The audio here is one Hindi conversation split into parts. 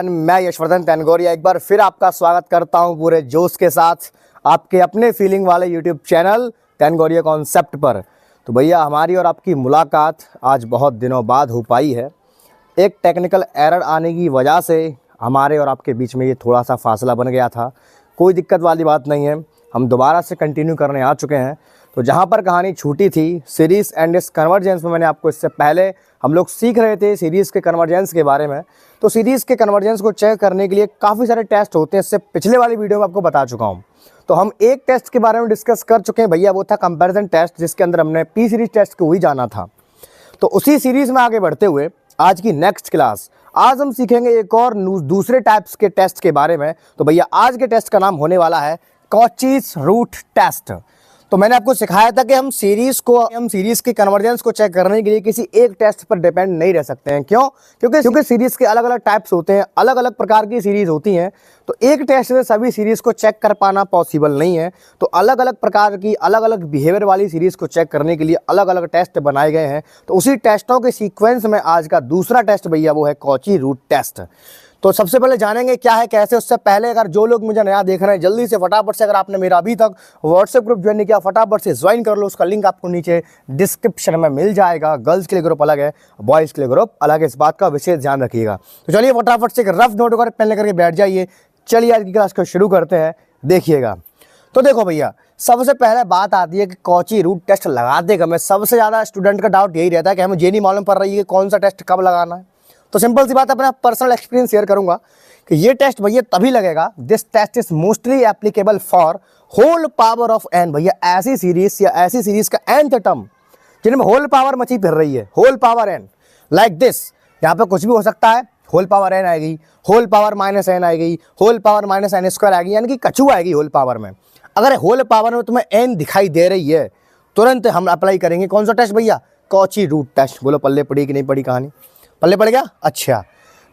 मैं यशवर्धन तैनगोरिया एक बार फिर आपका स्वागत करता हूं पूरे जोश के साथ आपके अपने फीलिंग वाले यूट्यूब चैनल तैनगोरिया कॉन्सेप्ट पर। तो भैया हमारी और आपकी मुलाकात आज बहुत दिनों बाद हो पाई है। एक टेक्निकल एरर आने की वजह से हमारे और आपके बीच में ये थोड़ा सा फासला बन गया था। कोई दिक्कत वाली बात नहीं है, हम दोबारा से कंटिन्यू करने आ चुके हैं। तो जहाँ पर कहानी छूटी थी सीरीज़ एंड इस कन्वर्जेंस में, मैंने आपको इससे पहले हम लोग सीख रहे थे सीरीज़ के कन्वर्जेंस के बारे में। तो सीरीज़ के कन्वर्जेंस को चेक करने के लिए काफ़ी सारे टेस्ट होते हैं, इससे पिछले वाली वीडियो में आपको बता चुका हूँ। तो हम एक टेस्ट के बारे में डिस्कस कर चुके हैं भैया, वो था कंपैरिजन टेस्ट, जिसके अंदर हमने पी सीरीज टेस्ट को ही जाना था। तो उसी सीरीज़ में आगे बढ़ते हुए आज की नेक्स्ट क्लास, आज हम सीखेंगे एक और दूसरे टाइप्स के टेस्ट के बारे में। तो भैया आज के टेस्ट का नाम होने वाला है कॉचीज रूट टेस्ट। तो मैंने आपको सिखाया था कि हम सीरीज के कन्वर्जेंस को चेक करने के लिए किसी एक टेस्ट पर डिपेंड नहीं रह सकते हैं। क्यों? क्योंकि सीरीज के अलग अलग टाइप्स होते हैं, अलग अलग प्रकार की सीरीज होती हैं। तो एक टेस्ट से सभी सीरीज को चेक कर पाना पॉसिबल नहीं है। तो अलग अलग प्रकार की अलग अलग बिहेवियर वाली सीरीज को चेक करने के लिए अलग अलग टेस्ट बनाए गए हैं। तो उसी टेस्टों के सीक्वेंस में आज का दूसरा टेस्ट भैया वो है कॉची रूट टेस्ट। तो सबसे पहले जानेंगे क्या है कैसे। उससे पहले अगर जो लोग मुझे नया देख रहे हैं, जल्दी से फटाफट से, अगर आपने मेरा अभी तक व्हाट्सएप ग्रुप ज्वाइन नहीं किया, फटाफट से ज्वाइन कर लो। उसका लिंक आपको नीचे डिस्क्रिप्शन में मिल जाएगा। गर्ल्स के लिए ग्रुप अलग है, बॉयज़ के लिए ग्रुप अलग है, इस बात का विशेष ध्यान रखिएगा। तो चलिए फटाफट से एक रफ नोट और पेन लेकर के बैठ जाइए। चलिए आज की क्लास को शुरू करते हैं। देखिएगा, तो देखो भैया, सबसे पहले बात आती है कि कॉची रूट टेस्ट लगाते कब है। सबसे ज़्यादा स्टूडेंट का डाउट यही रहता है कि हमें ये नहीं मालूम पड़ रही है कि कौन सा टेस्ट कब लगाना है। तो सिंपल सी बात, अपना पर्सनल एक्सपीरियंस शेयर करूंगा कि ये टेस्ट भैया तभी लगेगा, this test is mostly applicable for whole power of n. भैया ऐसी सीरीज या ऐसी सीरीज का nth टर्म जिनमें होल पावर मची फिर रही है, whole power n, like this. यहाँ पे कुछ भी हो सकता है, होल पावर एन आएगी, होल पावर माइनस एन आएगी, whole power minus n square आएगी, यानी कि कछू आएगी होल पावर में। अगर होल पावर में तुम्हें एन दिखाई दे रही है, तुरंत हम अप्लाई करेंगे कौन सा टेस्ट भैया? Cauchy root test. बोलो पल्ले पड़ी कि नहीं पड़ी कहानी? पल्ले पड़ गया। अच्छा,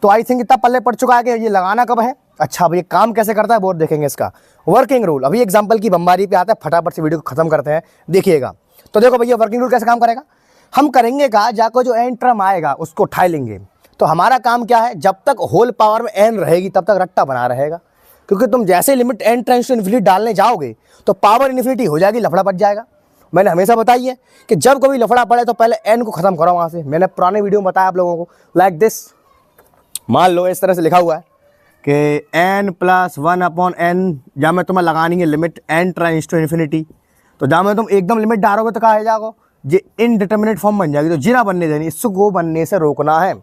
तो आई थिंक इतना पल्ले पड़ चुका है कि ये लगाना कब है। अच्छा भैया काम कैसे करता है वो देखेंगे। इसका वर्किंग रूल अभी एग्जांपल की बमबारी पे आता है, फटाफट से वीडियो को खत्म करते हैं। देखिएगा, तो देखो भैया वर्किंग रूल कैसे काम करेगा। हम करेंगे का जाको जो एन टर्म आएगा उसको उठा लेंगे। तो हमारा काम क्या है, जब तक होल पावर में एन रहेगी तब तक रट्टा बना रहेगा। क्योंकि तुम जैसे limit n tends to infinity डालने जाओगे तो पावर इन्फिनिटी हो जाएगी, लफड़ा बच जाएगा। मैंने हमेशा बताई है कि जब कभी लफड़ा पड़े तो पहले एन को खत्म करो वहाँ से। मैंने पुराने वीडियो में बताया आप लोगों को, लाइक दिस। मान लो इस तरह से लिखा हुआ है कि n + 1/n, जहाँ में तुम्हें लगानी है limit n tends to infinity. तो जहाँ में तुम एकदम लिमिट डालोगे तो कहा जाएगा ये इनडिटर्मिनेट फॉर्म बन जाएगी। तो जीना बनने देनी, इसको बनने से रोकना है।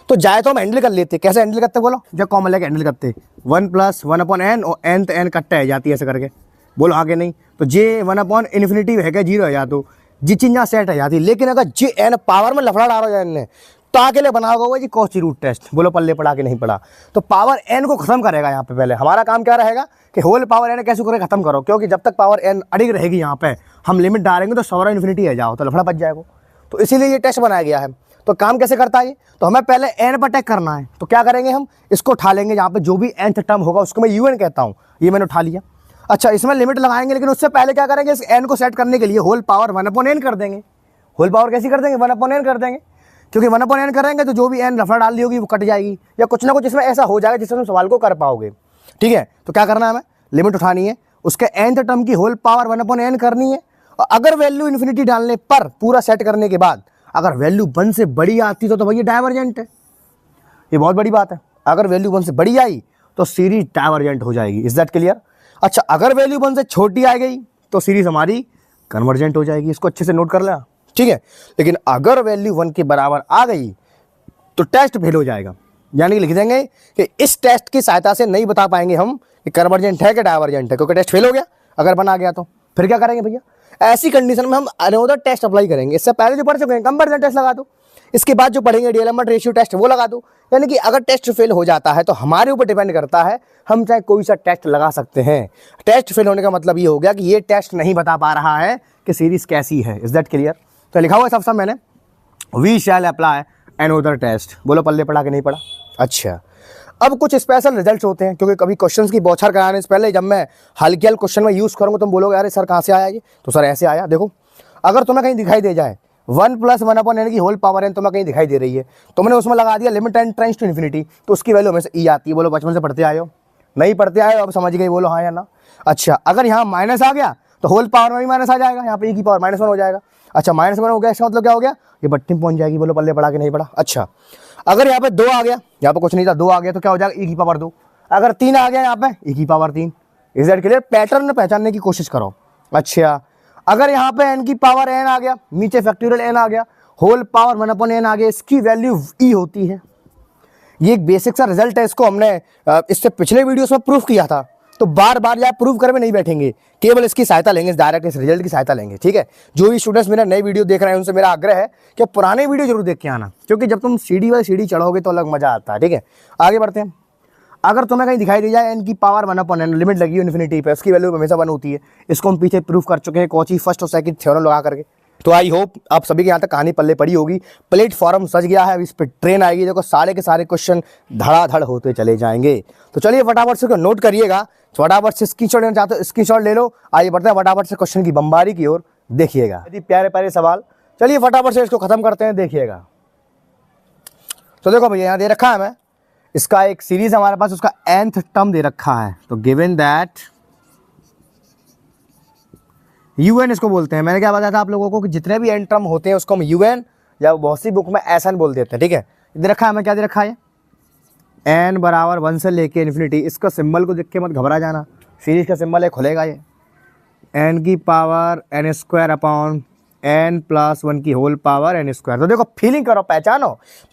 तो जाए तो हम हैंडल कर लेते। कैसे हैंडल करते बोलो? जब कॉमन लेके हैंडल करते 1 + 1/n और n तो n कट्टा है जाती है ऐसे करके। बोलो आगे नहीं तो जे 1/∞ है क्या 0 है जा, तो जी चीज यहाँ सेट है जाती। लेकिन अगर जे n पावर में लफड़ा डालो जाए ने तो आके लिए बना होगा जी कॉची रूट टेस्ट। बोलो पल्ले पड़ा कि नहीं पड़ा? तो पावर n को खत्म करेगा यहाँ पे। पहले हमारा काम क्या रहेगा कि होल पावर n कैसे करे खत्म करो, क्योंकि जब तक पावर n अड़िग रहेगी यहाँ पे हम लिमिट डालेंगे तो सौरा इन्फिनिटी है जाओ तो लफड़ा बच जाएगा। तो इसीलिए ये टेस्ट बनाया गया है। तो काम कैसे करता है ये, तो हमें पहले n पर अटैक करना है। तो क्या करेंगे, हम इसको उठा लेंगे, यहाँ पे जो भी nth टर्म होगा उसको मैं un कहता हूँ, ये मैंने उठा लिया। अच्छा, इसमें लिमिट लगाएंगे, लेकिन उससे पहले क्या करेंगे, इस n को सेट करने के लिए होल पावर 1/n कर देंगे। होल पावर कैसी कर देंगे? 1/n कर देंगे, क्योंकि 1/n करेंगे तो जो भी n लफड़ा डाल दी होगी वो कट जाएगी, या कुछ ना कुछ इसमें ऐसा हो जाएगा जिससे तुम सवाल को कर पाओगे। ठीक है, तो क्या करना है, हमें लिमिट उठानी है, उसके nth टर्म की होल पावर 1/n करनी है। और अगर वैल्यू इन्फिनिटी डालने पर पूरा सेट करने के बाद अगर वैल्यू 1 से बड़ी आती तो भैया डाइवर्जेंट है। ये बहुत बड़ी बात है। अगर वैल्यू 1 से बड़ी आई तो सीरीज डाइवर्जेंट हो जाएगी। Is that clear? अच्छा, अगर वैल्यू 1 से छोटी आ गई तो सीरीज हमारी कन्वर्जेंट हो जाएगी। इसको अच्छे से नोट कर लेना, ठीक है। लेकिन अगर वैल्यू 1 के बराबर आ गई तो टेस्ट फेल हो जाएगा। यानी कि लिख देंगे कि इस टेस्ट की सहायता से नहीं बता पाएंगे हम कि कन्वर्जेंट है कि डाइवर्जेंट है, क्योंकि टेस्ट फेल हो गया। अगर बना गया तो फिर क्या करेंगे भैया, ऐसी कंडीशन में हम अनदर टेस्ट अप्लाई करेंगे। इससे पहले जो पढ़ चुके हैं कंपैरिजन टेस्ट लगा दो, इसके बाद जो पढ़ेंगे डीएलएमआर रेशियो टेस्ट वो लगा दो। यानी कि अगर टेस्ट फेल हो जाता है तो हमारे ऊपर डिपेंड करता है, हम चाहे कोई सा टेस्ट लगा सकते हैं। टेस्ट फेल होने का मतलब ये हो गया कि ये टेस्ट नहीं बता पा रहा है कि सीरीज कैसी है। Is that clear? तो लिखा हुआ है सब मैंने, we shall apply another test. बोलो पल्ले पड़ा कि नहीं पड़ा? अच्छा, अब कुछ स्पेशल रिजल्ट्स होते हैं, क्योंकि कभी क्वेश्चंस की बौछार कराने से पहले जब मैं हल्के क्वेश्चन में यूज़ करूँगा तुम बोलोगे अरे सर कहाँ से आया ये, तो सर ऐसे आया। देखो, अगर तुम्हें कहीं दिखाई दे जाए 1 + 1/n की होल पावर n तुम्हें कहीं दिखाई दे रही है, तो मैंने उसमें लगा दिया limit n tends to infinity, तो उसकी वैल्यू हमेशा e आती है। बोलो बचपन से पढ़ते आए हो, नहीं पढ़ते आए हो, अब समझ गए, बोलो हाँ या ना। अच्छा, अगर यहाँ माइनस आ गया तो होल पावर में भी माइनस आ जाएगा, यहाँ पे e की पावर -1 हो जाएगा। अच्छा, -1 हो गया, इसका मतलब क्या हो गया, ये बट्टी में पहुंच जाएगी। बोलो पल्ले पड़ा कि नहीं पड़ा। अच्छा, अगर यहाँ पे 2 आ गया, यहाँ पे कुछ नहीं था, 2 आ गया तो क्या हो जाएगा, e की पावर 2। अगर 3 आ गया यहाँ पे, e की power 3। Is that clear? Pattern पहचानने की कोशिश करो। अच्छा, अगर यहाँ पे n की पावर n आ गया, नीचे फैक्टोरियल n आ गया, होल पावर 1/n आ गया, इसकी वैल्यू e होती है। ये एक बेसिक सा रिजल्ट है, इसको हमने इससे पिछले वीडियोस में प्रूफ किया था, तो बार बार या प्रूफ कर में नहीं बैठेंगे, केवल इसकी सहायता लेंगे, इस डायरेक्ट इस रिजल्ट की सहायता लेंगे। ठीक है, जो भी स्टूडेंट्स मेरा नई वीडियो देख रहे हैं उनसे मेरा आग्रह है कि पुराने वीडियो जरूर देख के आना, क्योंकि जब तुम सीढ़ी बाई सीढ़ी चढ़ोगे तो अलग मजा आता है। ठीक है, आगे बढ़ते हैं। अगर तुम्हें कहीं दिखाई दे जाए n की पावर 1/n, लिमिट लगी हो इन्फिनिटी पे, उसकी वैल्यू हमेशा 1 होती है। इसको हम पीछे प्रूफ कर चुके हैं कौची फर्स्ट और सेकंड थ्योरम लगा करके। तो आई होप आप सभी के यहाँ तक कहानी पल्ले पड़ी होगी। प्लेटफॉर्म सज गया है, अब इस पर ट्रेन आएगी, देखो सारे के सारे क्वेश्चन धड़ाधड़ होते चले जाएंगे। तो चलिए फटाफट से नोट करिएगा, फटाफट से स्क्रीनशॉट लेना चाहते हो स्क्रीनशॉट ले लो। आइए बढ़ते हैं फटाफट से क्वेश्चन की बमबारी की ओर, देखिएगा यदि प्यारे प्यारे सवाल। चलिए फटाफट से इसको खत्म करते हैं, देखिएगा। तो देखो भैया यहाँ दे रखा है, मैं इसका एक सीरीज हमारे पास, उसका nth टर्म दे रखा है। तो गिवन दैट un इसको बोलते हैं। मैंने क्या बताया था आप लोगों को कि जितने भी n टर्म होते हैं उसको हम un या बहुत सी बुक में SN बोल देते हैं। ठीक है, दे रखा है, मैं क्या दे रखा है, n बराबर 1 से लेके इन्फिनिटी। इसका सिंबल को देख के मत घबरा जाना, सीरीज का सिंबल है, खुलेगा ये, n की पावर n² n + 1 की होल पावर n²। तो देखो फीलिंग करो, पहचानो,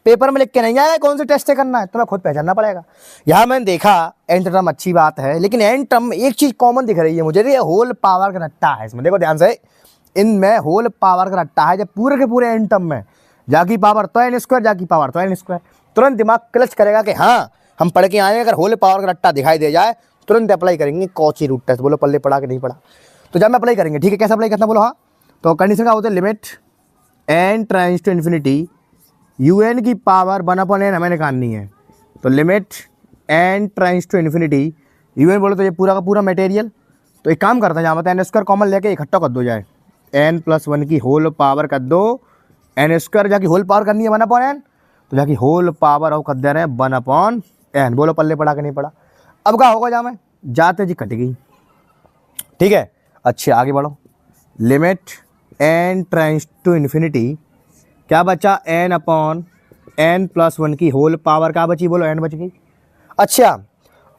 पेपर में लिख के नहीं आया कौन से टेस्ट से करना है, तुम्हें खुद पहचानना पड़ेगा। यहाँ मैंने देखा n टर्म अच्छी बात है, लेकिन n टर्म एक चीज कॉमन दिख रही है मुझे, ये होल पावर का रट्टा है इसमें। देखो ध्यान से, इनमें होल पावर का रट्टा है, जब पूरे के पूरे n टर्म में जा की पावर तो n², जा की पावर तो n², तुरंत दिमाग क्लच करेगा कि हाँ हम पढ़ के आए, अगर होल पावर का रट्टा दिखाई दे जाए तुरंत अप्लाई करेंगे कौची रूट टेस्ट। बोलो पल्ले पड़ा कि नहीं पड़ा। तो जब मैं अप्लाई करेंगे, ठीक है, कैसे अप्लाई करना, बोलो हाँ। तो कंडीशन क्या होता है, limit n tends to infinity un की पावर 1/n हमें निकालनी है। तो limit n tends to infinity un बोलो तो ये पूरा का पूरा मटेरियल। तो एक काम करते हैं, जहाँ पर n² कॉमन लेके इकट्ठा कर दो जाए, n + 1 की होल पावर कर दो, n² जाकि होल पावर करनी है 1/n, तो जाकि होल पावर और कर दे रहे हैं 1/n। बोलो पल्ले पड़ा कि नहीं पड़ा। अब क्या होगा, जहाँ में जाते जी कट गई। ठीक है, अच्छे आगे बढ़ो। Limit n tends to infinity, क्या बचा, n/n + 1 की होल पावर, क्या बची, बोलो n बच गई। अच्छा,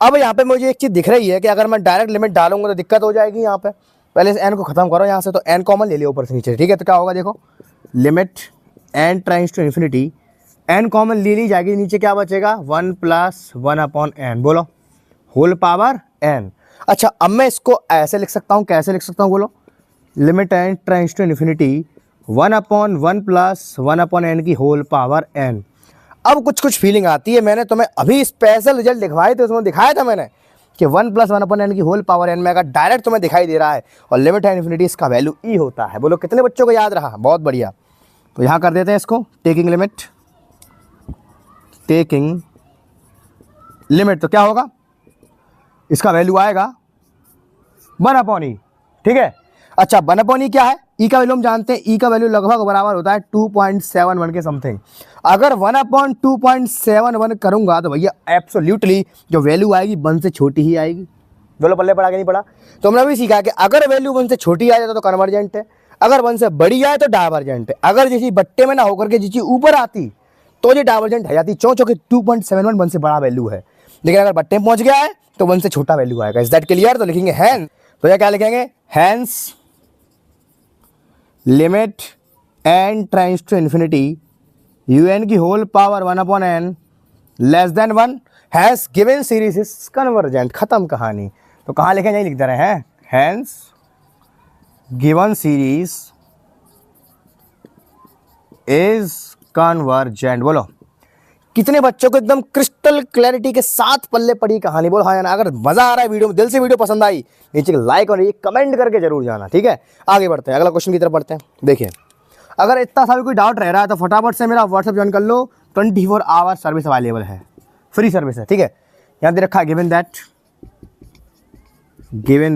अब यहाँ पे मुझे एक चीज़ दिख रही है कि अगर मैं डायरेक्ट लिमिट डालूंगा तो दिक्कत हो जाएगी। यहाँ पे पहले से n को खत्म करो यहाँ से, तो n कॉमन ले लियो ऊपर से नीचे। ठीक है, तो क्या होगा, देखो limit n tends to infinity, n common ले ली जाएगी, नीचे क्या बचेगा, 1 + 1/n, बोलो होल पावर n। अच्छा, अब मैं इसको ऐसे लिख सकता हूँ, कैसे लिख सकता हूँ, बोलो limit n tends to infinity 1/1 + 1/n की होल पावर n। अब कुछ कुछ फीलिंग आती है, मैंने तुम्हें अभी स्पेशल रिजल्ट दिखवाए थे, उसमें दिखाया था मैंने कि 1 + 1/n की होल पावर n में अगर डायरेक्ट तुम्हें दिखाई दे रहा है और लिमिट है इन्फिनिटी, इसका वैल्यू e होता है। बोलो कितने बच्चों को याद रहा, बहुत बढ़िया। तो यहाँ कर देते हैं इसको, टेकिंग लिमिट, तो क्या होगा, इसका वैल्यू आएगा 1/e। ठीक है, अच्छा 1/e क्या है, ई का वैल्यू हम जानते हैं, ई का वैल्यू लगभग बराबर होता है 2.71 के समथिंग। अगर 1/2.71 करूंगा तो भैया एब्सोल्युटली जो वैल्यू आएगी 1 से छोटी ही आएगी। बोलो पल्ले पड़ा कि नहीं पड़ा। तो हमने भी सीखा कि अगर वैल्यू 1 से छोटी आ जाए तो कन्वर्जेंट है, अगर 1 से बड़ी आए तो डाइवर्जेंट है। अगर जिसी बट्टे में ना होकर के जिसी ऊपर आती तो ये डाइवर्जेंट है जाती, चौंकि 2.71 1 से बड़ा वैल्यू है, लेकिन अगर बट्टे में पहुंच गया है तो 1 से छोटा वैल्यू आएगा। Is that clear. तो लिखेंगे हैंस, तो यह क्या लिखेंगे, hence limit n tends to infinity un की whole power 1/n less than 1 hence given series is convergent. खत्म कहानी। तो कहाँ लिखें, यही लिख दे रहे हैं, hence given series is convergent. बोलो कितने बच्चों को एकदम क्रिस्टल क्लैरिटी के साथ पल्ले पड़ी कहानी, बोलो हाँ या ना। अगर मजा आ रहा है वीडियो में, दिल से वीडियो पसंद आई, नीचे लाइक और ये कमेंट करके जरूर जाना। ठीक है, आगे बढ़ते हैं, अगला क्वेश्चन की तरफ बढ़ते हैं। देखिए, अगर इतना सा भी कोई डाउट रह रहा है तो फटाफट से मेरा व्हाट्सएप ज्वाइन कर लो, 24 आवर सर्विस अवेलेबल है, फ्री सर्विस है। ठीक है, यहाँ दे रखा है गिवन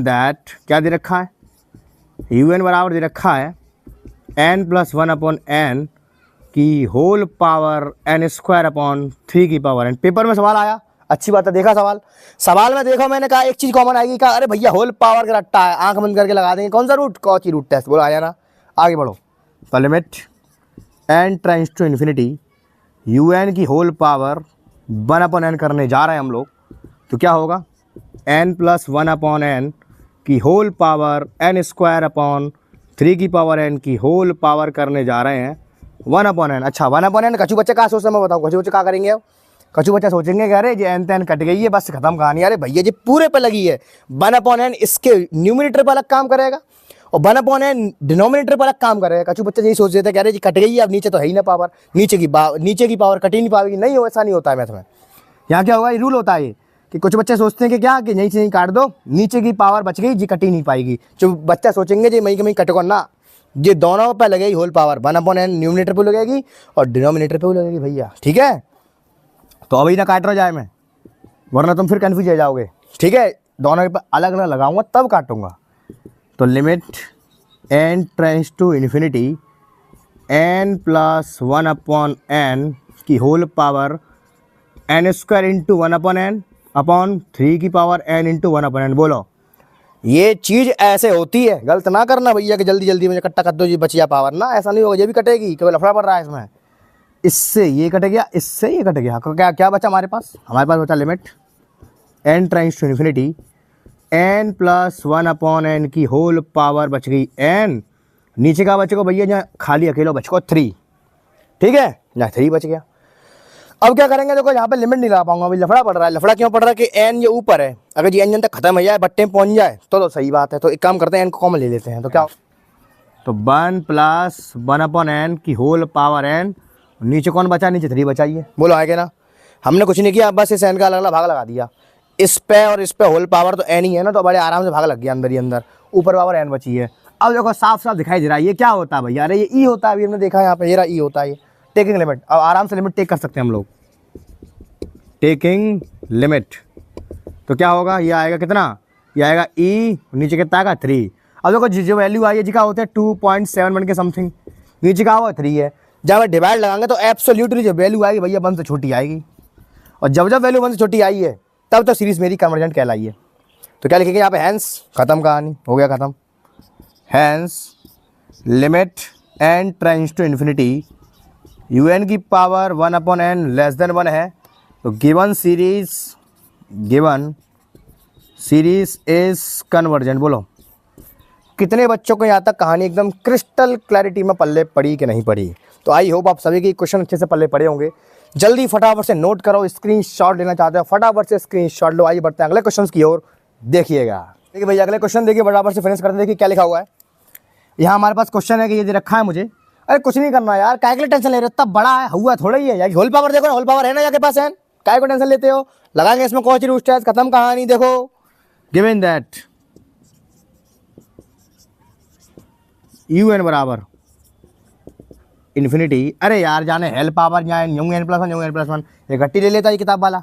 दैट क्या दे रखा है, un बराबर दे रखा है n plus one upon n की whole power n square upon 3 की पावर एन। पेपर में सवाल आया, अच्छी बात है, देखा सवाल में देखो, मैंने कहा एक चीज कॉमन आएगी, कहा अरे भैया होल पावर का रट्टा है, आंख बंद करके लगा देंगे, कौन सा रूट, कौची रूट टेस्ट, बोलो आ जाना, आगे बढ़ो। तो limit n tends to infinity u n की होल पावर 1 अपॉन एन करने जा रहे हैं हम लोग, तो क्या होगा, एन प्लस 1 अपॉन एन की whole power n square upon 3 की पावर एन की होल पावर करने जा रहे हैं 1 अपॉन एन। अच्छा 1 अपॉन एन, कचू बच्चे क्या सोचते हैं मैं बताऊँ, कचू बच्चे क्या करेंगे, अब कचू बच्चा सोचेंगे कि अरे ये एन कट गई है, बस खत्म कहानी। अरे भैया जी पूरे पे लगी है, 1 अपॉन एन इसके न्यूमिनेटर पर अलग काम करेगा और 1 अपॉन एन डिनोमिनेटर पर अलग काम करेगा। कचू बच्चा यही सोच रहे थे कि अरे जी कट गई है, अब नीचे तो है ही ना पावर, नीचे की पावर कट ही नहीं पाएगी। नहीं हो, ऐसा नहीं होता है मैथ में। यहाँ क्या होगा, ये रूल होता है ये कि कुछ बच्चे सोचते हैं कि क्या, कि यहीं से यहीं काट दो, नीचे की पावर बच गई जी, कट ही नहीं पाएगी। जो बच्चा सोचेंगे जी मई के मई कटको ना, ये दोनों पे लगेगी whole power, 1 upon n numerator पे लगेगी और डिनोमिनेटर पे लगेगी भैया, ठीक है। तो अभी ना काट रहा जाए मैं, वरना तुम फिर कन्फ्यूज हो जाओगे, ठीक है। दोनों पे अलग अलग लगाऊंगा तब काटूंगा। तो limit n tends to infinity n plus 1 upon n की whole power n square into 1 upon n upon 3 की power n into 1 upon n. बोलो ये चीज़ ऐसे होती है, गलत ना करना भैया कि जल्दी जल्दी मुझे कट्टा कर दो जी बच गया पावर, ना ऐसा नहीं होगा, ये भी कटेगी, केवल लफड़ा पड़ रहा है इसमें। इससे ये कट गया, इससे ये कट गया, क्या क्या बचा हमारे पास बचा limit n tends to infinity n plus 1 upon n की होल पावर बच गई एन, नीचे का बचे को भैया जहाँ खाली अकेला बच को 3, ठीक है, यहाँ 3 बच गया। अब क्या करेंगे, देखो यहाँ पे लिमिट नहीं लगा पाऊंगा, अभी लफड़ा पड़ रहा है। लफड़ा क्यों पड़ रहा है कि एन ये ऊपर है, अगर जी एन तक खत्म हो जाए, बट्टे में पहुँच जाए तो सही बात है। तो एक काम करते हैं, एन को कॉमन ले लेते हैं, तो क्या, तो 1 प्लस 1 अपॉन एन की होल पावर एन, नीचे कौन बचा, नीचे 3 बचाइए, बोलो आएगा ना। हमने कुछ नहीं किया, बस इस एन का अलग अलग भाग लगा दिया, इस पे और इस पे होल पावर तो एन ही है ना, तो बड़े आराम से भाग लग गया अंदर ही अंदर, ऊपर पावर एन बची है। अब देखो साफ साफ दिखाई दे रहा है ये क्या होता है भैया, अरे ये ई होता है, अभी हमने देखा यहाँ पे ये ई होता है, ये टेकिंग लिमिट। अब आराम से लिमिट टेक कर सकते हैं हम लोग, टेकिंग लिमिट। तो क्या होगा, ये आएगा कितना, ये आएगा ई, नीचे कितना आएगा 3। अब देखो जो वैल्यू आई है जी क्या होता है 2.71 के समथिंग, नीचे का हुआ 3 है। जब हम डिवाइड लगाएंगे तो एब्सोल्युटली जो वैल्यू आएगी भैया 1 से छोटी आएगी, और जब जब वैल्यू 1 से छोटी आई है तब तो सीरीज मेरी कन्वर्जेंट कहलाई है। तो क्या लिखेंगे यहाँ पे, हैंस, खत्म कहानी, हो गया खत्म। Hence limit n tends to infinity u n की power 1 upon n less than 1 है, तो गिवन सीरीज इज कन्वर्जेंट। बोलो कितने बच्चों को यहाँ तक कहानी एकदम क्रिस्टल क्लैरिटी में पल्ले पड़ी कि नहीं पड़ी। तो आई होप आप सभी के क्वेश्चन अच्छे से पल्ले पड़े होंगे। जल्दी फटाफट से नोट करो, स्क्रीनशॉट लेना चाहते हो फटाफट से स्क्रीनशॉट लो। आइए बढ़ते हैं अगले क्वेश्चन की ओर, देखिएगा। देखिए भैया अगले क्वेश्चन देखिए, फटाफट से फिनिश करते हैं। देखिए क्या लिखा हुआ है यहाँ हमारे पास, क्वेश्चन है कि ये दे रखा है मुझे, अरे कुछ नहीं करना यार, काय के लिए टेंशन ले रहे हो, इतना बड़ा है, हुआ थोड़ा ही है यार, होल पावर देखो ना, होल पावर है ना आपके पास है, काय को टेंशन लेते हो, लगाएंगे इसमें कौन सी रूट टेस्ट, खत्म कहानी। देखो गिवन दैट यू एन बराबर इन्फिनिटी, अरे यार जाने हेल पावर यहाँ new n plus 1 new n plus 1, ये घट्टी ले लेता है किताब वाला,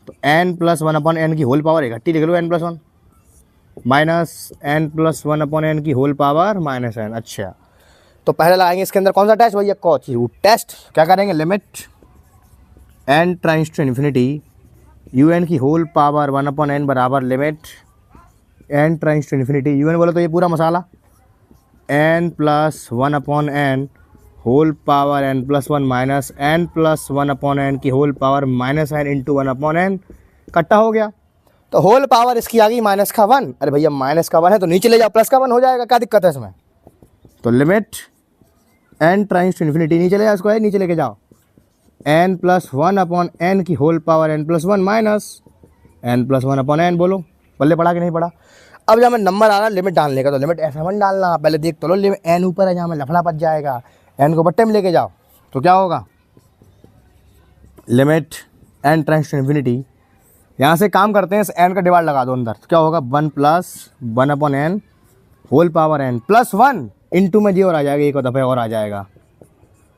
तो एन प्लस 1 अपॉन एन की होल पावर एक घट्टी लिख लो n plus 1 minus n plus 1 upon n की होल पावर माइनस एन। अच्छा तो पहले लगाएंगे इसके अंदर कौन सा टेस्ट भैया, कौची रूट टेस्ट। क्या करेंगे, limit n tends to infinity u n की होल पावर 1 अपॉन एन बराबर limit n tends to infinity u n बोलो तो ये पूरा मसाला n plus 1 upon n whole power n plus 1 minus n plus 1 upon n की whole power minus n into 1 upon n, कट्टा हो गया। तो होल पावर इसकी आ गई माइनस का 1, अरे भैया माइनस का 1 है तो नीचे ले जाओ, प्लस का 1 हो जाएगा, क्या दिक्कत है इसमें। तो limit n tends to infinity, नीचे ले जाओ इसको, नीचे लेके जाओ, एन प्लस 1 अपॉन एन की whole power n plus 1 minus n plus 1 upon n. बोलो पल्ले पड़ा कि नहीं पड़ा। अब जब मैं नंबर आ रहा लिमिट डालने का, तो लिमिट ऐसा मत डालना, पहले देख तो लो लिमिट एन ऊपर है, जहाँ में लफड़ा बच जाएगा, एन को बट्टे में लेके जाओ, तो क्या होगा, limit n tends to infinity, यहाँ से काम करते हैं, इस एन का डिवाइड लगा दो अंदर, तो क्या होगा 1 plus 1 upon n whole power n plus 1 into में जी और आ जाएगा, एक दफ़े और आ जाएगा,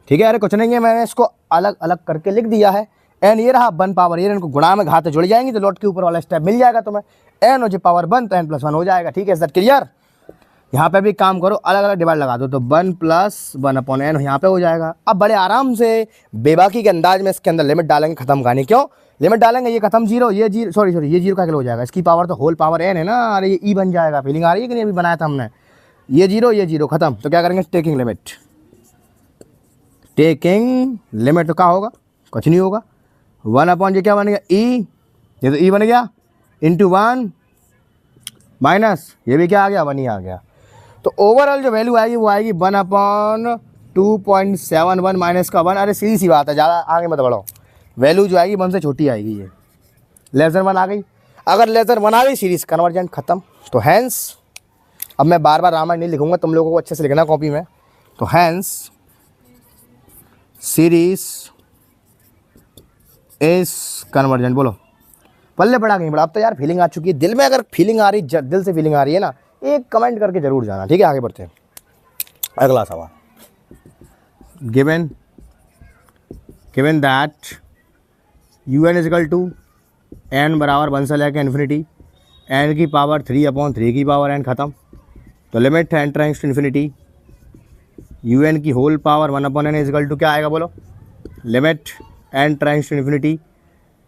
ठीक है। अरे कुछ नहीं है, मैंने इसको अलग अलग करके लिख दिया है, एन ये रहा 1 पावर ये, इनको गुणा में घाते जुड़ जाएंगी तो लौट के ऊपर वाला स्टेप मिल जाएगा तुम्हें, एन हो जी पावर 1 तो एन प्लस 1 हो जाएगा, ठीक है। Is that clear. यहाँ पे भी काम करो, अलग अलग डिवाइड लगा दो, तो 1 + 1/n यहाँ पे हो जाएगा। अब बड़े आराम से बेबाकी के अंदाज में इसके अंदर लिमिट डालेंगे, खत्म कहानी। क्यों लिमिट डालेंगे, ये खत्म 0, ये 0, सॉरी ये 0 का किलो हो जाएगा, इसकी पावर तो होल पावर n है ना, अरे ये e बन जाएगा। फीलिंग आ रही है कि नहीं, अभी बनाया था हमने, ये 0 खत्म। तो क्या करेंगे, टेकिंग लिमिट, टेकिंग लिमिट तो क्या होगा, कुछ नहीं होगा, 1 ये क्या बन गया e, ये तो e बन गया, इंटू 1 माइनस ये भी क्या आ गया, 1 ही आ गया। तो ओवरऑल जो वैल्यू आएगी वो आएगी 1/2.71 माइनस का 1। अरे सीधी सी बात है, ज़्यादा आगे मत बढ़ो, वैल्यू जो आएगी 1 से छोटी आएगी, ये <1 आ गई। अगर <1 आ गई, सीरीज कन्वर्जेंट खत्म। तो हैंस, अब मैं बार बार रामायण नहीं लिखूंगा, तुम लोगों को अच्छे से लिखना कॉपी में। तो हैंस सीरीज इज कन्वर्जेंट, बोलो पल्ले पड़ा कहीं बड़ा। अब तो यार फीलिंग आ चुकी है दिल में, अगर फीलिंग आ रही, दिल से फीलिंग आ रही है ना, एक कमेंट करके जरूर जाना, ठीक है। आगे बढ़ते हैं, अगला सवाल। गिवन दैट UN = n बराबर 1 से लेकर इन्फिनिटी, n की पावर 3/3 की पावर n खत्म। तो limit n tends to infinity UN की होल पावर 1/n = क्या आएगा, बोलो। Limit n tends to infinity,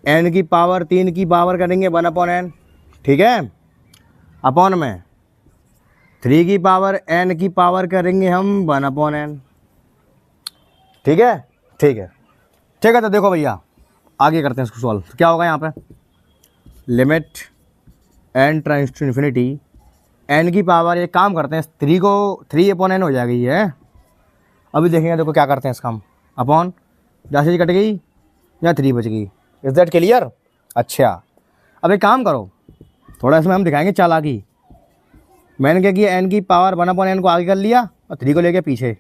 n की पावर 3 की पावर करेंगे 1/n, ठीक है, अपॉन में 3 की पावर n की पावर करेंगे हम 1/n, ठीक है। तो देखो भैया, आगे करते हैं इसको सॉल्व। तो क्या होगा यहाँ पे, limit n tends to infinity, n की पावर, एक काम करते हैं, 3 को 3/n हो जाएगी ये। अभी देखेंगे, देखो क्या करते हैं इसका हम, अपॉन जैसे कट गई या 3 बच गई। Is that clear? अच्छा, अब एक काम करो, थोड़ा इसमें हम दिखाएंगे चालाकी। मैंने क्या किया, n की पावर 1/n को आगे कर लिया और 3 को लेके पीछे,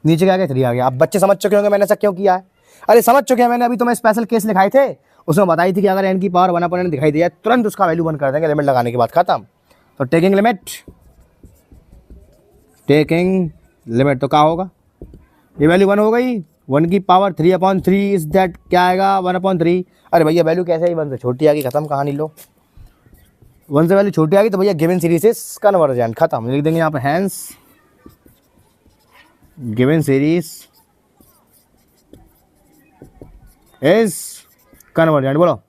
नीचे क्या गया 3 आ गया। अब बच्चे समझ चुके होंगे मैंने ऐसा क्यों किया है। अरे समझ चुके हैं, मैंने अभी तुम्हें स्पेशल केस लिखाए थे, उसमें बताई थी कि अगर n की पावर 1/n दिखाई दिया तुरंत उसका वैल्यू 1 कर देंगे, लिमिट लगाने के बाद खत्म। तो टेकिंग लिमिट तो क्या होगा, ये वैल्यू 1 हो गई, 1 की पावर 3/3 इज दैट क्या आएगा, 1/3। अरे भैया वैल्यू कैसे आई, 1 से छोटी आ गई, खत्म कहानी। लो 1 से वैल्यू छोटी आ गई, तो भैया गिवन सीरीज इज कन्वर्जेंट, खत्म। लिख देंगे यहाँ पे, hence given series is convergent, बोलो।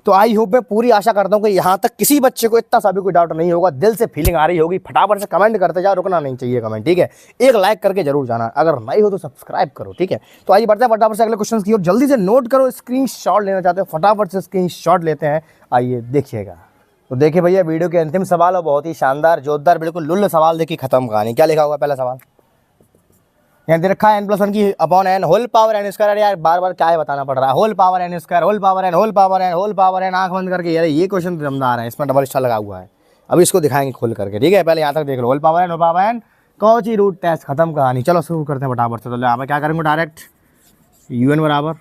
तो आई होप, मैं पूरी आशा करता हूँ कि यहाँ तक किसी बच्चे को इतना सा भी कोई डाउट नहीं होगा, दिल से फीलिंग आ रही होगी। फटाफट से कमेंट करते जाओ, रुकना नहीं चाहिए कमेंट, ठीक है। एक लाइक करके जरूर जाना, अगर नहीं हो तो सब्सक्राइब करो, ठीक है। तो आइए बढ़ते हैं फटाफट से अगले क्वेश्चन की ओर। जल्दी से नोट करो, स्क्रीनशॉट लेना चाहते हो फटाफट से स्क्रीनशॉट लेते हैं, आइए देखिएगा। तो देखिए भैया, वीडियो के अंतिम सवाल और बहुत ही शानदार जोरदार बिल्कुल लुल्ल सवाल, देखिए खत्म कहानी। क्या लिखा होगा पहला सवाल, यहाँ दे रखा है n+1 की upon n whole power n square. यार बार बार क्या है बताना पड़ रहा है, whole power n square, whole power n, whole power n, whole power n, आंख बंद करके। यार ये क्वेश्चन दमदार है, इसमें डबल स्टार लगा हुआ है, अभी इसको दिखाएंगे खोल करके, ठीक है। पहले यहाँ तक देख लो, whole power n, Cauchy root test, खत्म कहानी। चलो शुरू करते हैं फटाफट से। तो यहाँ पे क्या करेंगे, डायरेक्ट UN बराबर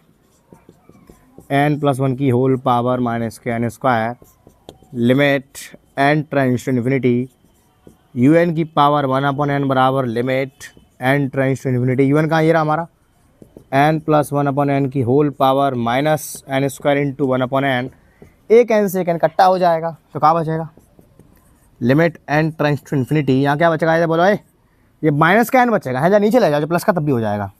n+1 की होल पावर माइनस के n square, limit n tends to infinity, UN की पावर 1/n बराबर limit n tends to infinity, UN कहाँ, ये रहा हमारा, n+1/n की whole power minus n square into 1/n, एक n से एक n कट्टा हो जाएगा, तो क्या बचेगा, limit n tends to infinity. यहाँ क्या बचेगा, ये बोलो, ये माइनस का n बचेगा, है, जहाँ नीचे ले जाओ, जो प्लस का तब भी हो जाएगा।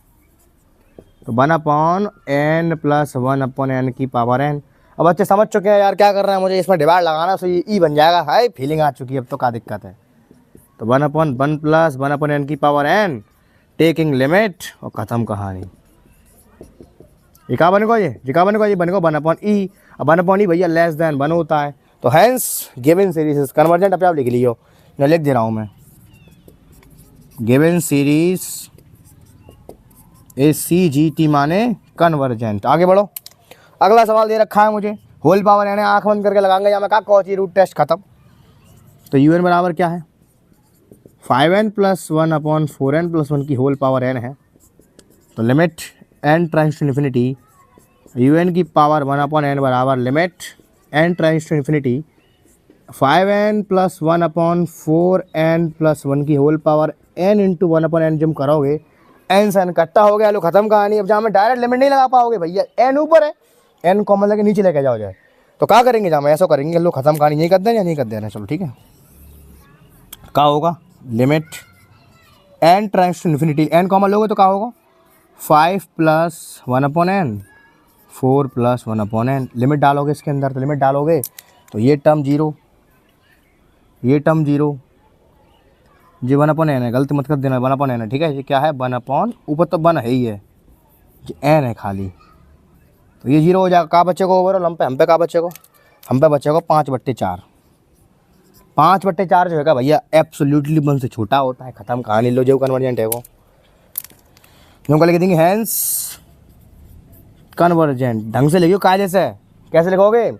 तो 1/n + 1/n की पावर n। अब बच्चे समझ चुके हैं यार क्या कर रहे हैं, मुझे इसमें डिवाइड लगाना, तो ये ई बन जाएगा। हाय फीलिंग आ चुकी है, अब तो क्या दिक्कत है। तो 1/1 + 1/n की पावर n, टेकिंग लिमिट, और ख़त्म कहानी। ये क्या बनेगा, ये बनेगा 1/e। अब 1/e भैया <1 होता है, तो हैंस गिवन सीरीज कन्वर्जेंट। अब आप लिख लियो, मैं लिख दे रहा हूँ मैं, गिवन सीरीज इज CGT माने कन्वर्जेंट। आगे बढ़ो, अगला सवाल दे रखा है मुझे, होल पावर n, आंख बंद करके लगाएंगे, या मैं कहा कौची रूट टेस्ट, खत्म। तो UN बराबर क्या है, 5n + 1/4n + 1 की होल पावर n है। तो limit n tends to infinity, UN की पावर 1/n बराबर limit n tends to infinity, 5n + 1/4n + 1 की whole power n into 1/n। जब करोगे n से n कट्टा हो गया, लो खत्म कहानी। अब जहाँ में डायरेक्ट लिमिट नहीं लगा पाओगे भैया, n ऊपर है, n कॉमन लेके नीचे लेके जाओ जाए, तो क्या करेंगे, जहाँ में ऐसा करेंगे, लो खत्म कहानी। यही कर दें या नहीं कर देना, चलो ठीक है। क्या होगा, limit n tends to infinity, n common लोगे तो क्या होगा 5 + 1/n 4 + 1/n। लिमिट डालोगे इसके अंदर, तो लिमिट डालोगे तो ये टर्म 0, ये टर्म 0, जी 1/n है, गलती मत कर देना, 1/n है, ठीक है। ये क्या है 1/, ऊपर तो 1 है ही है, ये n है खाली, तो ये 0 हो जाएगा। कहाँ बचेगा ओवरऑल हम पे कहाँ बचेगा, हम पे बचेगा 5/4। 5/4 जो है भैया एब्सोल्युटली 1 से छोटा होता है, खत्म कहानी। लो जो कन्वर्जेंट है वो क्यों लिख देंगे, हैंस कन्वर्जेंट। ढंग से लिखियो, कायदे से कैसे लिखोगे,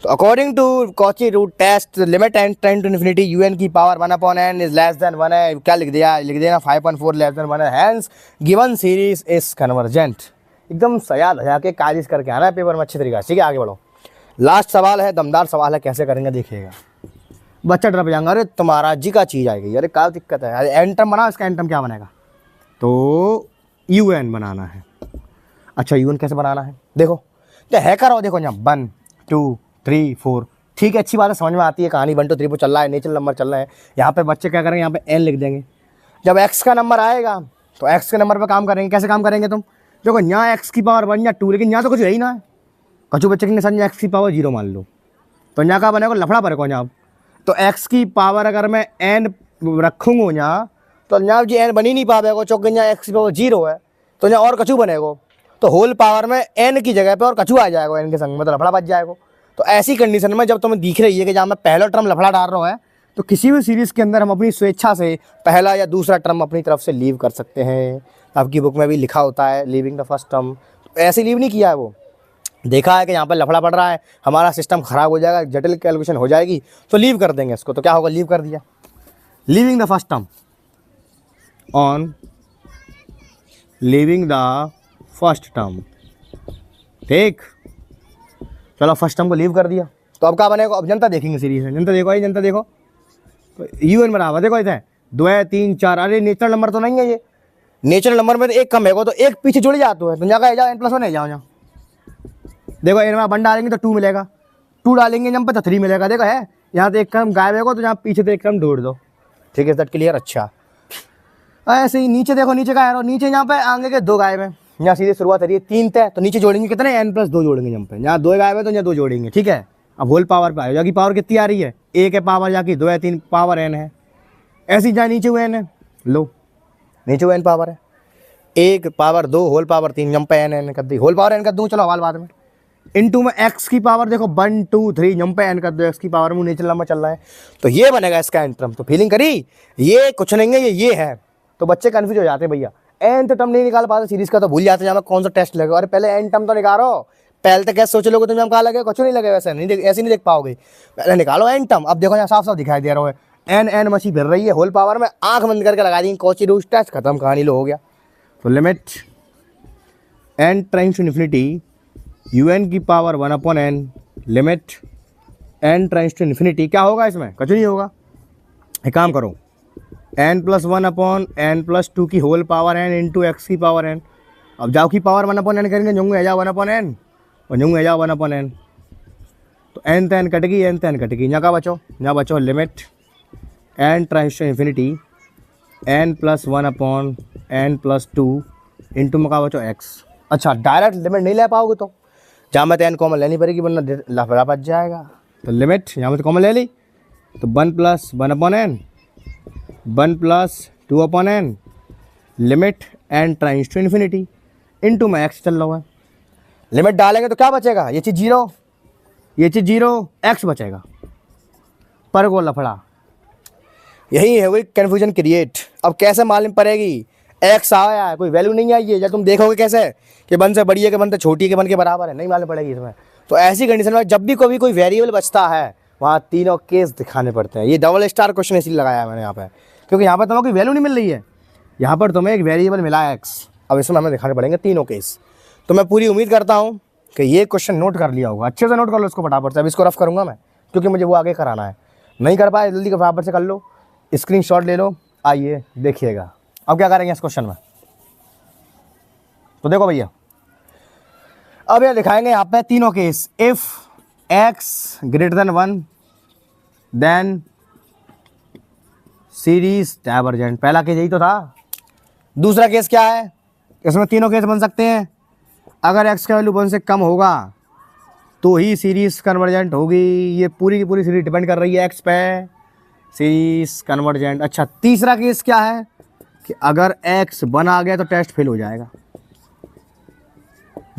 तो according to Cauchy root test limit n tend to infinity un की power 1/n is less than 1 है, क्या लिख दिया, लिख देना 5.4 लेस देन 1 है, hence given series is convergent. एकदम सयाद हजा के कायदे करके आना है पेपर में अच्छी तरीके से, ठीक है। आगे बढ़ो, लास्ट सवाल है, दमदार सवाल है, कैसे करेंगे देखिएगा। बच्चा डर जाएगा, अरे तुम्हारा जी का चीज़ आएगी, अरे क्या दिक्कत है, अरे एन टर्म बना, इसका एन टर्म क्या बनेगा, तो un बनाना है। अच्छा un कैसे बनाना है, देखो तो है करो, देखो यहाँ 1 2 3 4, ठीक है, अच्छी बात है, समझ में आती है कहानी। 1 2 3 4 चल रहा है, नेचुरल नंबर चल रहे हैं। यहाँ पे बच्चे क्या करेंगे, यहाँ पे n लिख देंगे। जब x का नंबर आएगा तो x के नंबर पे काम करेंगे। कैसे काम करेंगे तुम, देखो यहाँ x की पावर 1 या 2, लेकिन यहाँ तो कुछ है ही ना है, कचू बच्चे की निशान x की पावर 0 मान लो, तो यहाँ का बनेगा लफड़ा पड़ेगा यहाँ। तो x की पावर अगर मैं n रखूँगा यहाँ, तो यहाँ जी n बन ही नहीं पाएगा, चौक यहाँ x की पावर 0 है, तो यहाँ और कचू बनेगा, तो होल पावर में n की जगह पे और कचू आ जाएगा, n के संग में, तो लफड़ा बच जाएगा। तो ऐसी कंडीशन में जब तुम्हें दिख रही है कि जहाँ मैं पहला टर्म लफड़ा डाल रहा है, तो किसी भी सीरीज़ के अंदर हम अपनी स्वेच्छा से पहला या दूसरा टर्म अपनी तरफ से लीव कर सकते हैं। आपकी बुक में भी लिखा होता है लीविंग द फर्स्ट टर्म, तो ऐसे लीव नहीं किया है, वो देखा है कि यहाँ पर लफड़ा पड़ रहा है, हमारा सिस्टम ख़राब हो जाएगा, जटिल कैलकुलेशन हो जाएगी, तो लीव कर देंगे इसको। तो क्या होगा, लीव कर दिया, leaving the first term on leaving the first term, ठीक। चलो फर्स्ट टर्म को लीव कर दिया, तो अब क्या बनेगा, अब जनता देखेंगे सीरीज में, जनता देखो, आई जनता देखो, तो un बराबर देखो इधर 2 3 4, अरे नेचुरल नंबर तो नहीं है ये, नेचुरल नंबर में तो एक कम है, तो एक पीछे जुड़ जाते हैं, तो जगह जाओ n+1 जाओ यहाँ, देखो n में 1 डालेंगे तो 2 मिलेगा, 2 डालेंगे यहाँ पर तो 3 मिलेगा, देखो है यहाँ तो एक क्रम गायब है, तो यहाँ पीछे तो एक क्रम ढूंढ दो, ठीक है, दैट क्लियर। अच्छा ऐसे ही नीचे देखो, नीचे का एरो, नीचे यहाँ पे आगे के 2 गायब है, यहाँ सीधे शुरुआत हो रही है 3 तय, तो नीचे जोड़ेंगे कितने, n+2 जोड़ेंगे यहाँ पे, यहाँ 2 गायब है तो यहाँ 2 जोड़ेंगे, ठीक है। अब होल पावर पे आए, यहाँ की पावर कितनी आ रही है, 1 है पावर, यहाँ की 2 है 3 पावर n है, ऐसी जहाँ नीचे हुए n है, लो नीचे हुए n पावर है 1 पावर 2 होल पावर 3, यहाँ पे n कर दी, होल पावर n कर दूँ, चलो सवाल बाद में। इनटू में x की पावर देखो 1 2 3, यहाँ पे n कर दो, x की पावर में नेचुरल नंबर चल रहा है, तो ये बनेगा इसका एन टर्म। तो फीलिंग करी, ये कुछ नहीं है, ये है, तो बच्चे कन्फ्यूज हो जाते हैं भैया, एन टर्म नहीं निकाल पाते सीरीज का, तो भूल जाते हैं कौन सा टेस्ट लगेगा, अरे पहले एन टर्म तो निकालो, पहले तो कैसे सोच लोगे तुम, कहाँ लगे, कुछ नहीं लगे, वैसे नहीं ऐसे नहीं देख पाओगे, पहले निकालो एन टर्म। अब देखो यहाँ साफ साफ दिखाई दे रहा है एन मछली फिर रही है होल पावर में, आंख बंद करके लगा दी, कॉची रूट टेस्ट खत्म, कहानी लो हो गया। तो limit n tends to infinity un की power 1/n, limit n tends to infinity, क्या होगा इसमें, कुछ नहीं होगा, एक काम करो n+1/n+2 की whole power n into x की पावर n, अब जाओ की पावर 1/n करेंगे, जोंगे है जाओ 1/n और जोंगे है जाओ 1/n, तो n तो n कट गई, n तो n कट गई, यहाँ का बचो, यहाँ बचो limit n tends to infinity n+1/n+2 into में का बचो x। अच्छा डायरेक्ट लिमिट नहीं ले पाओगे तो जहाँ में तो n कॉमन लेनी पड़ेगी, वरना लफड़ा बच जाएगा, तो लिमिट यहाँ में तो कॉमन ले ली, तो 1+1/n 1+2/n, limit n tends to infinity into में x चल रहा है, लिमिट डालेंगे तो क्या बचेगा, ये चीज़ 0, ये चीज़ 0, x बचेगा, पर को लफड़ा, यही है वही कन्फ्यूजन क्रिएट। अब कैसे मालूम पड़ेगी x आया है, कोई वैल्यू नहीं आई है, जब तुम देखोगे कैसे कि 1 से बड़ी है कि 1 से छोटी है कि 1 के बराबर है, नहीं मालूम पड़ेगी इसमें। तो ऐसी कंडीशन में जब भी कोई वेरिएबल बचता है, वहाँ तीनों केस दिखाने पड़ते हैं। ये डबल स्टार क्वेश्चन इसलिए लगाया है मैंने यहाँ पे, क्योंकि यहाँ पर तुम्हें कोई वैल्यू नहीं मिल रही है, यहाँ पर तुम्हें एक वेरिएबल मिला है x, अब इसमें हमें दिखाने पड़ेंगे तीनों केस। तो मैं पूरी उम्मीद करता हूँ कि ये क्वेश्चन नोट कर लिया होगा, अच्छे से नोट कर लो इसको फटाफट से। अब इसको रफ करूँगा मैं, क्योंकि मुझे वो आगे कराना है, नहीं कर पाए जल्दी फटाफट से कर लो, स्क्रीनशॉट ले लो, आइए देखिएगा। अब क्या करेंगे इस क्वेश्चन में, तो देखो भैया अब ये दिखाएंगे यहाँ पे तीनों case, if x > 1 then series divergent. पहला केस यही तो था। दूसरा केस क्या है, इसमें तीनों केस बन सकते हैं। अगर एक्स का वैल्यू 1 से कम होगा तो ही सीरीज कन्वर्जेंट होगी। ये पूरी की पूरी सीरीज डिपेंड कर रही है एक्स पे, सीरीज कन्वर्जेंट। अच्छा, तीसरा केस क्या है कि अगर एक्स 1 आ गया तो टेस्ट फेल हो जाएगा।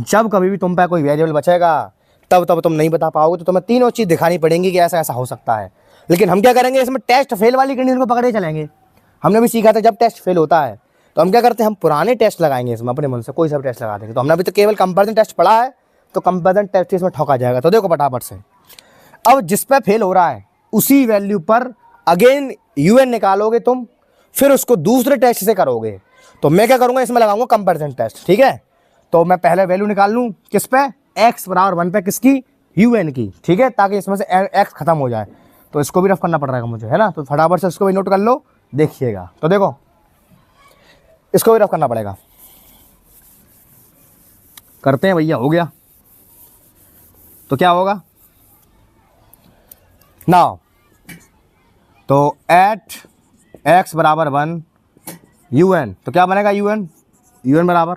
जब कभी भी तुम पे कोई वेरिएबल बचेगा तब तुम नहीं बता पाओगे, तो तुम्हें तीनों चीज़ दिखानी पड़ेंगी कि ऐसा ऐसा हो सकता है। लेकिन हम क्या करेंगे, इसमें टेस्ट फेल वाली कंडीशन को पकड़े चलेंगे। हमने भी सीखा था जब टेस्ट फेल होता है तो हम क्या करते हैं, हम पुराने टेस्ट लगाएंगे इसमें, अपने मन से कोई सा भी टेस्ट लगा देंगे। तो हमने अभी तो केवल कंपैरिजन टेस्ट पढ़ा है, तो कंपैरिजन टेस्ट इसमें ठोका जाएगा। तो देखो फटाफट से, अब जिस पे फेल हो रहा है उसी वैल्यू पर अगेन यूएन निकालोगे तुम, फिर उसको दूसरे टेस्ट से करोगे। तो मैं क्या करूँगा, इसमें लगाऊंगा कंपैरिजन टेस्ट। ठीक है, तो मैं पहले वैल्यू निकाल लूँ किस पे, एक्स बराबर 1 पे, किसकी, यूएन की। ठीक है, ताकि इसमें से एक्स खत्म हो जाए। तो इसको भी रफ करना पड़ रहा है मुझे, है ना। तो फटाफट से इसको भी नोट कर लो, देखिएगा। तो देखो इसको भी रफ करना पड़ेगा, करते हैं भैया। हो गया तो क्या होगा नाउ, तो एट एक्स बराबर 1 यूएन, तो क्या बनेगा यूएन बराबर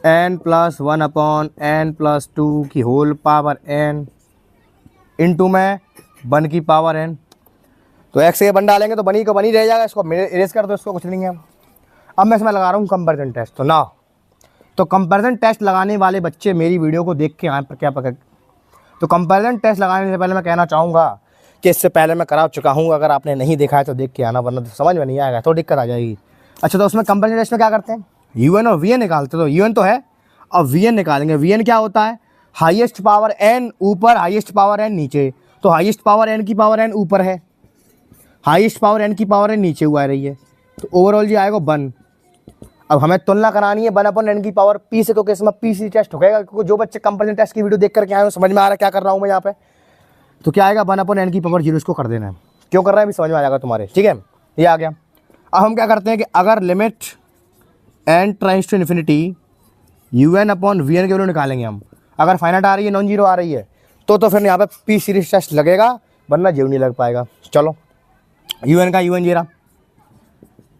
n+1/n+2 की होल पावर n इंटू में 1 की पावर n। तो x के 1 डालेंगे तो बनी को बनी रह जाएगा, इसको इरेज कर दो, इसको कुछ नहीं है। अब मैं इसमें लगा रहा हूँ कंपैरिजन टेस्ट। तो ना, तो कंपैरिजन टेस्ट लगाने वाले बच्चे मेरी वीडियो को देख के आए पर क्या पकड़। तो कंपैरिजन टेस्ट लगाने से पहले मैं कहना चाहूँगा कि इससे पहले मैं करा चुका हूँ, अगर आपने नहीं देखा है तो देख के आना, वरना तो समझ में नहीं आएगा, तो दिक्कत आ जाएगी। अच्छा, तो उसमें कंपैरिजन टेस्ट में क्या करते हैं, यूएन और वीएन निकालते। तो यूएन तो है, अब वीएन निकालेंगे। वीएन क्या होता है, हाईएस्ट पावर n ऊपर, हाईएस्ट पावर n नीचे। तो हाईएस्ट पावर n की पावर n ऊपर है, हाईएस्ट पावर n की पावर n नीचे हुआ रही है, तो ओवरऑल जी आएगा 1। अब हमें तुलना करानी है 1/n की पावर p से, तो किस में p सी टेस्ट हो गएगा, क्योंकि जो बच्चे कंपैरिजन टेस्ट की वीडियो देख करके आए हो समझ में आ रहा है क्या कर रहा हूँ मैं यहाँ पे। तो क्या आएगा 1/n की पावर 0, इसको कर देना है। क्यों कर रहा है अभी समझ में आ जाएगा तुम्हारे। ठीक है, ये आ गया। अब हम क्या करते हैं कि अगर limit n tends to infinity un/vn के वैल्यू निकालेंगे हम। अगर फाइनाइट आ रही है, नॉन जीरो आ रही है, तो फिर यहाँ पे p सीरीज टेस्ट लगेगा, वरना जीरो नहीं लग पाएगा। चलो, un का un ये रहा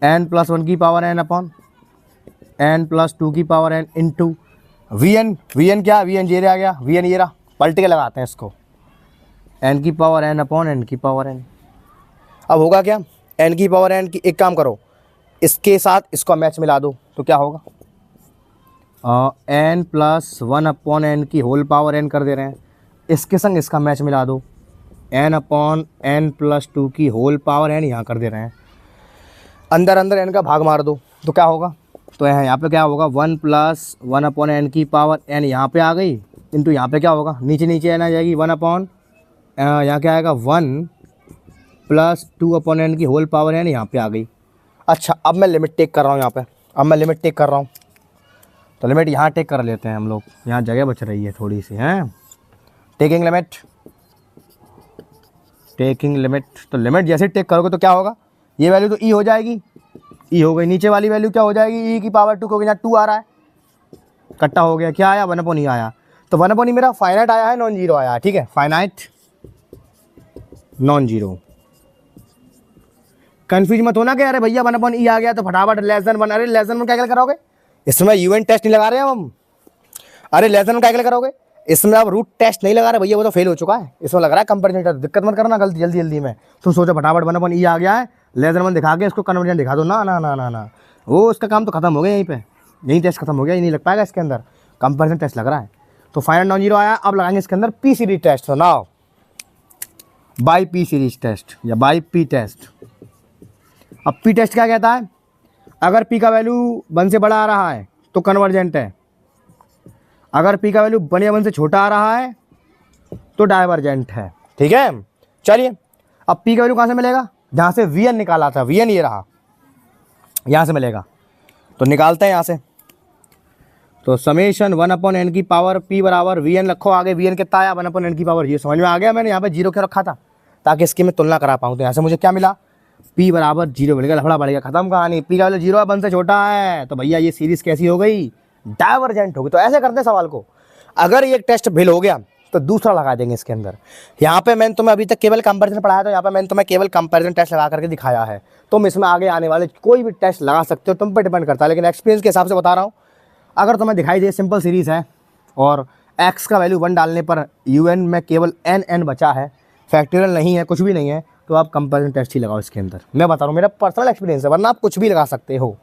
n+1 की पावर n/n+2 की पावर n इंटू vn क्या, vn ये आ गया, vn ये रहा, पलट के लगाते हैं इसको, n की पावर n/n की पावर n। अब होगा क्या, n की पावर n की, एक काम करो इसके साथ इसको मैच मिला दो, तो क्या होगा n+1/n की होल पावर n कर दे रहे हैं, इसके संग इसका मैच मिला दो, n/n+2 की होल पावर n यहाँ कर दे रहे हैं, अंदर अंदर n का भाग मार दो, तो क्या होगा, तो यहाँ पे क्या होगा 1+1/n की पावर n यहाँ पे आ गई, इंटू यहाँ पे क्या होगा, नीचे नीचे n आ जाएगी 1/, यहाँ क्या आएगा 1+2/n की होल पावर n यहाँ पे आ गई। अच्छा, अब मैं लिमिट टेक कर रहा हूँ यहाँ पे, अब मैं लिमिट टेक कर रहा हूँ, तो लिमिट यहाँ टेक कर लेते हैं हम लोग, यहाँ जगह बच रही है थोड़ी सी, हैं। टेकिंग लिमिट, तो लिमिट जैसे टेक करोगे तो क्या होगा, ये वैल्यू तो ई हो जाएगी, ई हो गई, नीचे वाली वैल्यू क्या हो जाएगी, ई की पावर 2, क्योंकि यहाँ 2 आ रहा है, कट्टा हो गया, क्या आया 1/e आया, तो 1/e मेरा फाइनाइट आया है, नॉन जीरो आया है। ठीक है, फाइनाइट नॉन जीरो। कन्फ्यूज मत होना कि अरे भैया 1/e आ गया तो फटाफट <1। अरे <1 क्या करोगे, इसमें यूएन टेस्ट नहीं लगा रहे हैं हम, अरे <1 क्या करोगे, इसमें अब रूट टेस्ट नहीं लगा रहे भैया, वो तो फेल हो चुका है, इसमें लग रहा है कंपैरिजन टेस्ट। दिक्कत मत करना गलती जल्दी में, तुम सोचो फटाफट 1/e आ गया है, <1 दिखा के इसको कन्वर्जन दिखा दो, ना ना ना ना ना, वो उसका काम तो खत्म हो गया, यहीं पे यही टेस्ट खत्म हो गया, ये नहीं लग पाएगा इसके अंदर, कंपैरिजन टेस्ट लग रहा है। तो फाइनल नॉन जीरो आया, अब लगाएंगे इसके अंदर पी सीरीज टेस्ट। तो now by P series test या बाई पी टेस्ट। अब पी टेस्ट क्या कहता है, अगर पी का वैल्यू 1 से बड़ा आ रहा है तो कन्वर्जेंट है, अगर पी का वैल्यू 1 या 1 से छोटा आ रहा है तो डाइवर्जेंट है। ठीक है, चलिए अब पी का वैल्यू कहाँ से मिलेगा, जहाँ से वी एन निकाला था, वी एन ये रहा, यहाँ से मिलेगा, तो निकालते हैं यहाँ से। तो समेशन 1/n की पावर p बराबर वी एन रखो, आगे वी एन कितना आया 1/n की पावर, ये समझ में आ गया, मैंने यहाँ पे 0 क्यों रखा था, ताकि इसकी मैं तुलना करा पाऊँ। तो यहाँ से मुझे क्या मिला, p बराबर 0 मिल गया, लफड़ा बढ़ गया, खत्म कहानी। p का वैल्यू 0 है, 1 से छोटा है, तो भैया ये सीरीज कैसी हो गई, डाइवर्जेंट हो गई। तो ऐसे करते हैं सवाल को, अगर ये टेस्ट फेल हो गया तो दूसरा लगा देंगे इसके अंदर। यहाँ पे मैंने तुम्हें अभी तक केवल कंपैरिजन पढ़ाया, तो यहाँ पे मैंने तुम्हें केवल कंपैरिजन टेस्ट लगा करके दिखाया है। तुम इसमें आगे आने वाले कोई भी टेस्ट लगा सकते हो, तुम पे डिपेंड करता है, लेकिन एक्सपीरियंस के हिसाब से बता रहा हूँ। अगर तुम्हें दिखाई दे सिंपल सीरीज़ है और x का वैल्यू 1 डालने पर un में केवल n बचा है, फैक्टोरियल नहीं है, कुछ भी नहीं है, तो आप कंपैरिजन टेस्ट ही लगाओ इसके अंदर। मैं बता रहा हूँ, मेरा पर्सनल एक्सपीरियंस है, वरना आप कुछ भी लगा सकते हो।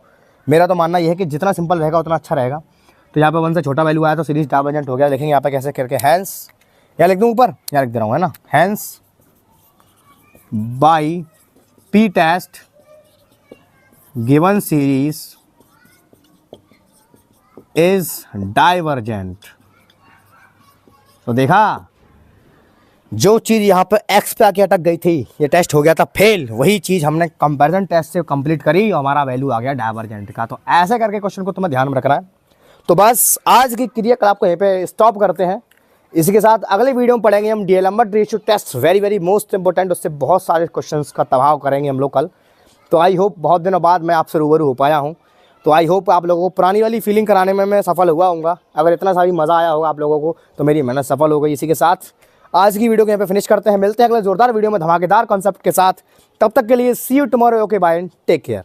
मेरा तो मानना यह है कि जितना सिंपल रहेगा उतना अच्छा रहेगा। तो यहाँ पे 1 से छोटा वैल्यू आया तो सीरीज डाइवर्जेंट हो गया। देखेंगे यहाँ पे कैसे करके, हैंस, यहाँ लिख दूँ ऊपर, यहाँ लिख दे रहा हूँ, है ना, hence by P test given series is divergent. तो देखा, जो चीज़ यहाँ पे x पे आके अटक गई थी, ये टेस्ट हो गया था फेल, वही चीज़ हमने कंपैरिजन टेस्ट से कंप्लीट करी और हमारा वैल्यू आ गया डाइवर्जेंट का। तो ऐसे करके क्वेश्चन को तुम्हें ध्यान में रखना है। तो बस आज की क्रिया कलाप को यहीं पे स्टॉप करते हैं। इसी के साथ अगले वीडियो में पढ़ेंगे हम DL ratio test, very most important. उससे बहुत सारे क्वेश्चंस का तबाह करेंगे हम लोग कल। तो आई होप बहुत दिनों बाद मैं आपसे रूबरू हो पाया हूँ। तो आई होप आप लोगों को पुरानी वाली फीलिंग कराने में मैं सफल हुआ हूँगा। अगर इतना सारी मज़ा आया होगा आप लोगों को तो मेरी मेहनत सफल हो गई। इसी के साथ आज की वीडियो को यहाँ पे फिनिश करते हैं। मिलते हैं अगले जोरदार वीडियो में धमाकेदार कॉन्सेप्ट के साथ। तब तक के लिए see you tomorrow, okay bye, take care.